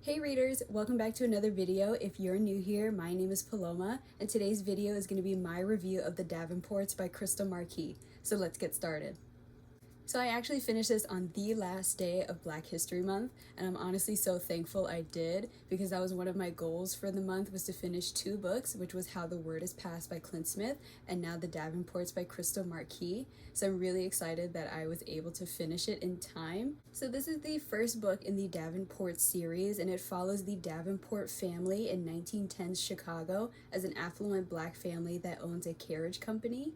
Hey readers, welcome back to another video. If you're new here, my name is Paloma, and today's video is going to be my review of The Davenports by Krystal Marquis. So let's get started. So I actually finished this on the last day of Black History Month, and I'm honestly so thankful I did, because that was one of my goals for the month, was to finish 2 books, which was How the Word is Passed by Clint Smith, and now The Davenports by Krystal Marquis. So I'm really excited that I was able to finish it in time. So this is the first book in the Davenport series, and it follows the Davenport family in 1910s Chicago as an affluent Black family that owns a carriage company.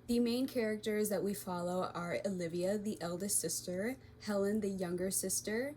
The main characters that we follow are Olivia, the eldest sister, Helen, the younger sister,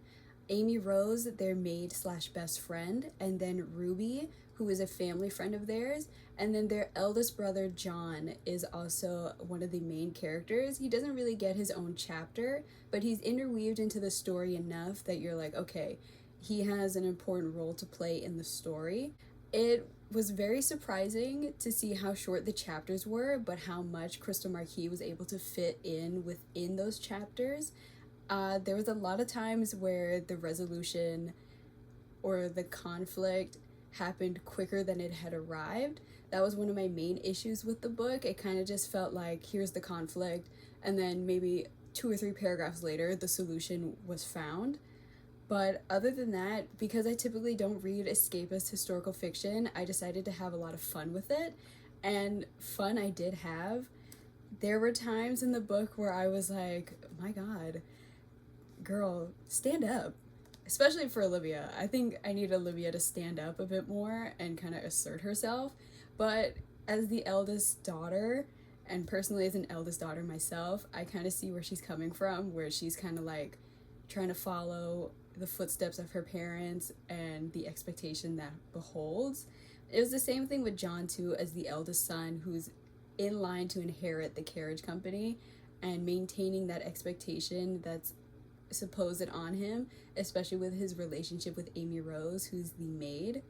Amy Rose, their maid slash best friend, and then Ruby, who is a family friend of theirs, and then their eldest brother John is also one of the main characters. He doesn't really get his own chapter, but he's interweaved into the story enough that you're like, okay, he has an important role to play in the story. It was very surprising to see how short the chapters were, but how much Krystal Marquis was able to fit in within those chapters. There was a lot of times where the resolution or the conflict happened quicker than it had arrived. That was one of my main issues with the book. It kind of just felt like, here's the conflict, and then maybe 2 or 3 paragraphs later, the solution was found. But other than that, because I typically don't read escapist historical fiction, I decided to have a lot of fun with it. And fun I did have. There were times in the book where I was like, my God, girl, stand up. Especially for Olivia. I think I need Olivia to stand up a bit more and kind of assert herself. But as the eldest daughter, and personally as an eldest daughter myself, I kind of see where she's coming from, where she's kind of like trying to follow the footsteps of her parents and the expectation that beholds. It was the same thing with John too, as the eldest son who's in line to inherit the carriage company, and maintaining that expectation that's supposed on him, especially with his relationship with Amy Rose, who's the maid.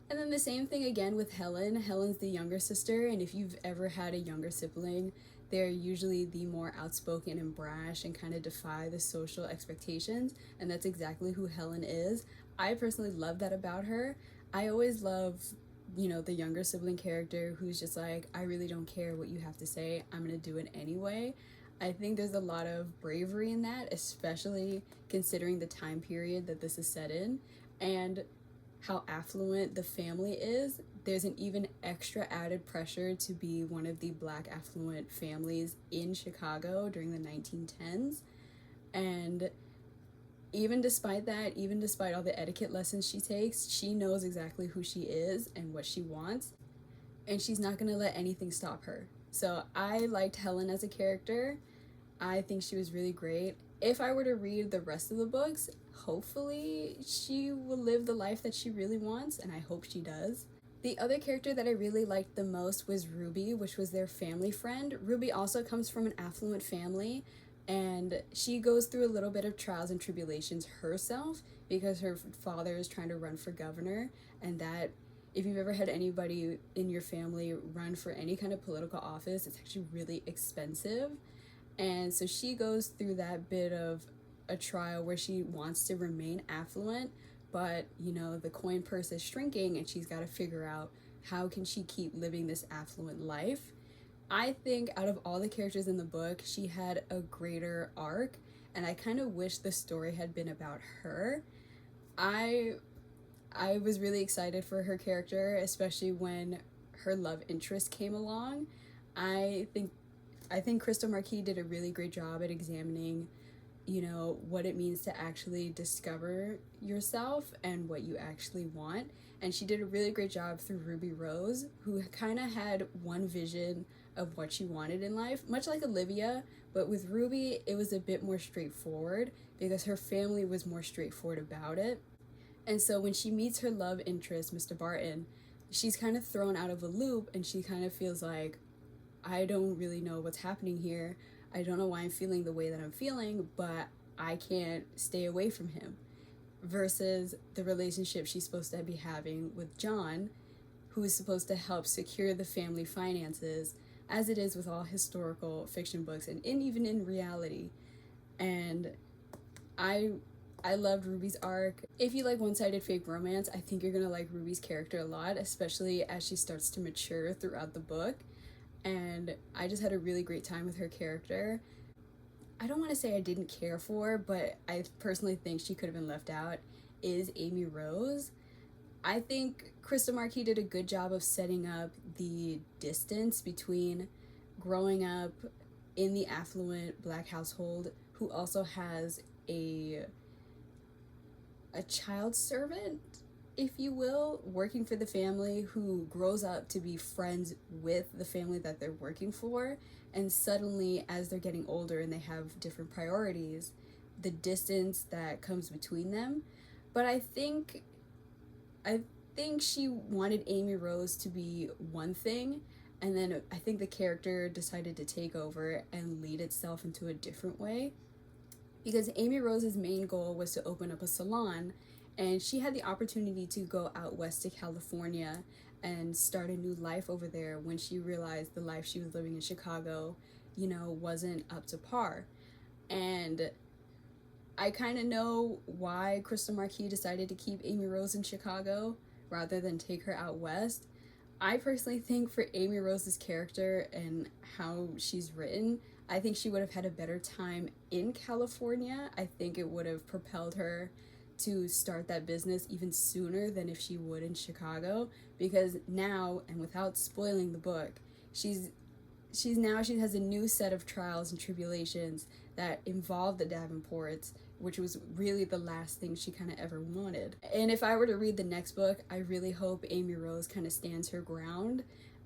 And then the same thing again with Helen. Helen's the younger sister, and if you've ever had a younger sibling, they're usually the more outspoken and brash and kind of defy the social expectations, and that's exactly who Helen is. I personally love that about her. I always love, the younger sibling character who's just like, I really don't care what you have to say, I'm gonna do it anyway. I think there's a lot of bravery in that, especially considering the time period that this is set in and how affluent the family is. There's an even extra added pressure to be one of the Black affluent families in Chicago during the 1910s. And even despite that, even despite all the etiquette lessons she takes, she knows exactly who she is and what she wants, and she's not gonna let anything stop her. So I liked Helen as a character. I think she was really great. If I were to read the rest of the books, hopefully she will live the life that she really wants, and I hope she does. The other character that I really liked the most was Ruby, which was their family friend. Ruby also comes from an affluent family, and she goes through a little bit of trials and tribulations herself because her father is trying to run for governor, and that, if you've ever had anybody in your family run for any kind of political office, it's actually really expensive. And so she goes through that bit of a trial where she wants to remain affluent, but the coin purse is shrinking, and she's got to figure out how can she keep living this affluent life. I think out of all the characters in the book, she had a greater arc, and I kind of wish the story had been about her. I was really excited for her character, especially when her love interest came along. I think Krystal Marquis did a really great job at examining, what it means to actually discover yourself and what you actually want. And she did a really great job through Ruby Rose, who kind of had one vision of what she wanted in life, much like Olivia, but with Ruby, it was a bit more straightforward because her family was more straightforward about it. And so when she meets her love interest, Mr. Barton, she's kind of thrown out of a loop, and she kind of feels like, I don't really know what's happening here. I don't know why I'm feeling the way that I'm feeling, but I can't stay away from him. Versus the relationship she's supposed to be having with John, who is supposed to help secure the family finances, as it is with all historical fiction books and even in reality. And I I loved Ruby's arc. If you like one-sided fake romance, I think you're gonna like Ruby's character a lot, especially as she starts to mature throughout the book. And I just had a really great time with her character. I don't want to say I didn't care for, but I personally think she could have been left out, is Amy Rose. I think Krystal Marquis did a good job of setting up the distance between growing up in the affluent black household who also has a child servant, if you will, working for the family, who grows up to be friends with the family that they're working for, and suddenly as they're getting older and they have different priorities, the distance that comes between them. But I think she wanted Amy Rose to be one thing, and then I think the character decided to take over and lead itself into a different way, because Amy Rose's main goal was to open up a salon, and she had the opportunity to go out west to California and start a new life over there when she realized the life she was living in Chicago, wasn't up to par. And I kind of know why Krystal Marquis decided to keep Amy Rose in Chicago rather than take her out west. I personally think for Amy Rose's character and how she's written, I think she would have had a better time in California. I think it would have propelled her to start that business even sooner than if she would in Chicago, because now, and without spoiling the book, she has a new set of trials and tribulations that involve the Davenports, which was really the last thing she kind of ever wanted. And if I were to read the next book, I really hope Amy Rose kind of stands her ground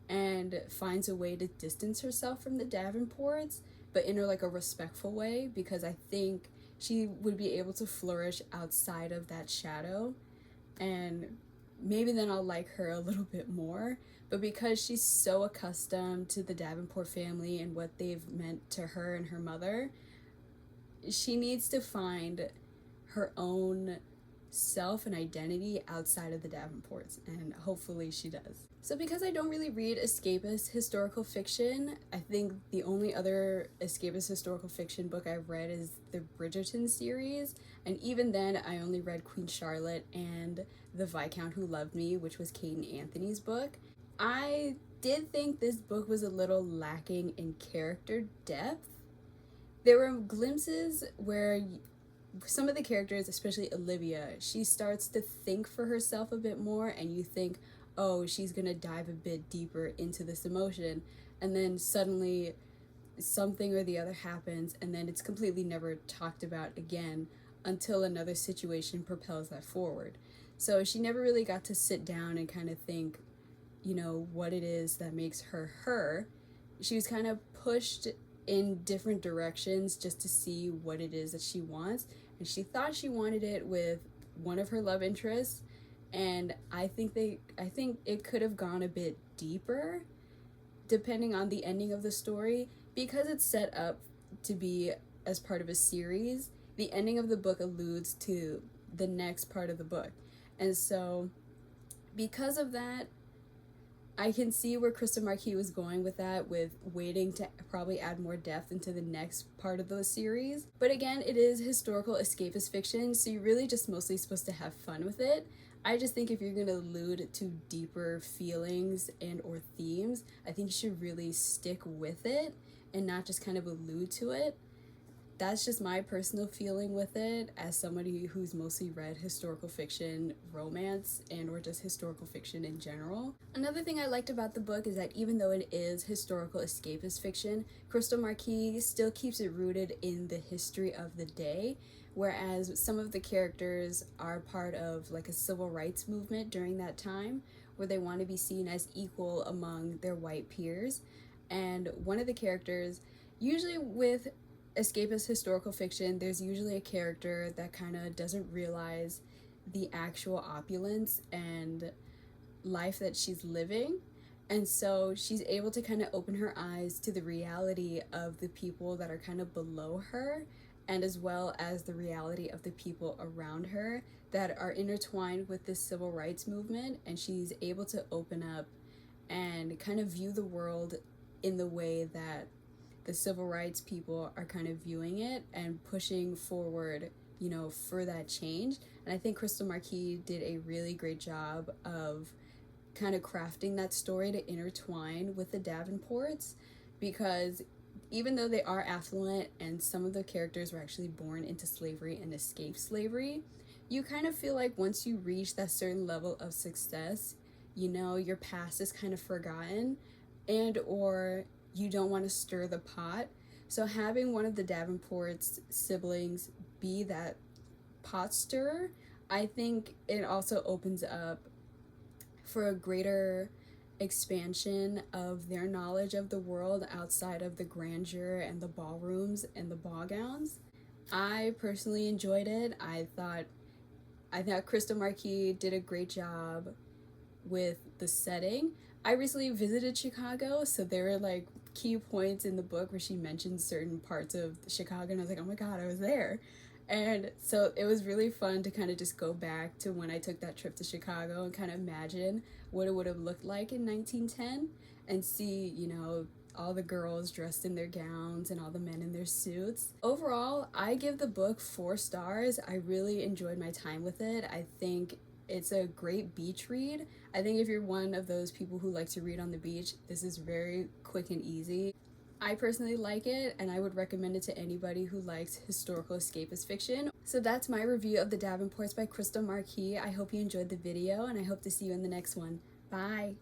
and finds a way to distance herself from the Davenports, but in a respectful way, because I think she would be able to flourish outside of that shadow, and maybe then I'll like her a little bit more. But because she's so accustomed to the Davenport family and what they've meant to her and her mother, she needs to find her own self and identity outside of the Davenports, and hopefully she does. So because I don't really read escapist historical fiction, I think the only other escapist historical fiction book I've read is the Bridgerton series, and even then I only read Queen Charlotte and The Viscount Who Loved Me, which was Kate and Anthony's book. I did think this book was a little lacking in character depth. There were glimpses where some of the characters, especially Olivia, she starts to think for herself a bit more, and you think, oh, she's gonna dive a bit deeper into this emotion, and then suddenly something or the other happens, and then it's completely never talked about again until another situation propels that forward. So she never really got to sit down and kind of think, what it is that makes her her. She was kind of pushed in different directions just to see what it is that she wants, and she thought she wanted it with one of her love interests, and I think it could have gone a bit deeper depending on the ending of the story, because it's set up to be as part of a series. The ending of the book alludes to the next part of the book, and so because of that, I can see where Krystal Marquis was going with that, with waiting to probably add more depth into the next part of the series. But again, it is historical escapist fiction, so you're really just mostly supposed to have fun with it. I just think if you're going to allude to deeper feelings and or themes, I think you should really stick with it and not just kind of allude to it. That's just my personal feeling with it as somebody who's mostly read historical fiction, romance, and or just historical fiction in general. Another thing I liked about the book is that even though it is historical escapist fiction, Krystal Marquis still keeps it rooted in the history of the day, whereas some of the characters are part of a civil rights movement during that time where they want to be seen as equal among their white peers. And one of the characters, usually with escapist historical fiction, there's usually a character that kind of doesn't realize the actual opulence and life that she's living, and so she's able to kind of open her eyes to the reality of the people that are kind of below her, and as well as the reality of the people around her that are intertwined with this civil rights movement, and she's able to open up and kind of view the world in the way that the civil rights people are kind of viewing it and pushing forward, you know, for that change. And I think Krystal Marquis did a really great job of kind of crafting that story to intertwine with the Davenports, because even though they are affluent and some of the characters were actually born into slavery and escaped slavery, you kind of feel like once you reach that certain level of success, you know, your past is kind of forgotten, and or you don't want to stir the pot. So having one of the Davenport's siblings be that pot stirrer, I think it also opens up for a greater expansion of their knowledge of the world outside of the grandeur and the ballrooms and the ball gowns. I personally enjoyed it. I thought Krystal Marquis did a great job with the setting. I recently visited Chicago, so there were like key points in the book where she mentioned certain parts of Chicago, and I was like, oh my god, I was there. And so it was really fun to kind of just go back to when I took that trip to Chicago and kind of imagine what it would have looked like in 1910 and see, you know, all the girls dressed in their gowns and all the men in their suits. Overall, I give the book 4 stars. I really enjoyed my time with it. I think it's a great beach read. I think if you're one of those people who like to read on the beach, this is very quick and easy. I personally like it, and I would recommend it to anybody who likes historical escapist fiction. So that's my review of The Davenports by Krystal Marquis. I hope you enjoyed the video, and I hope to see you in the next one. Bye!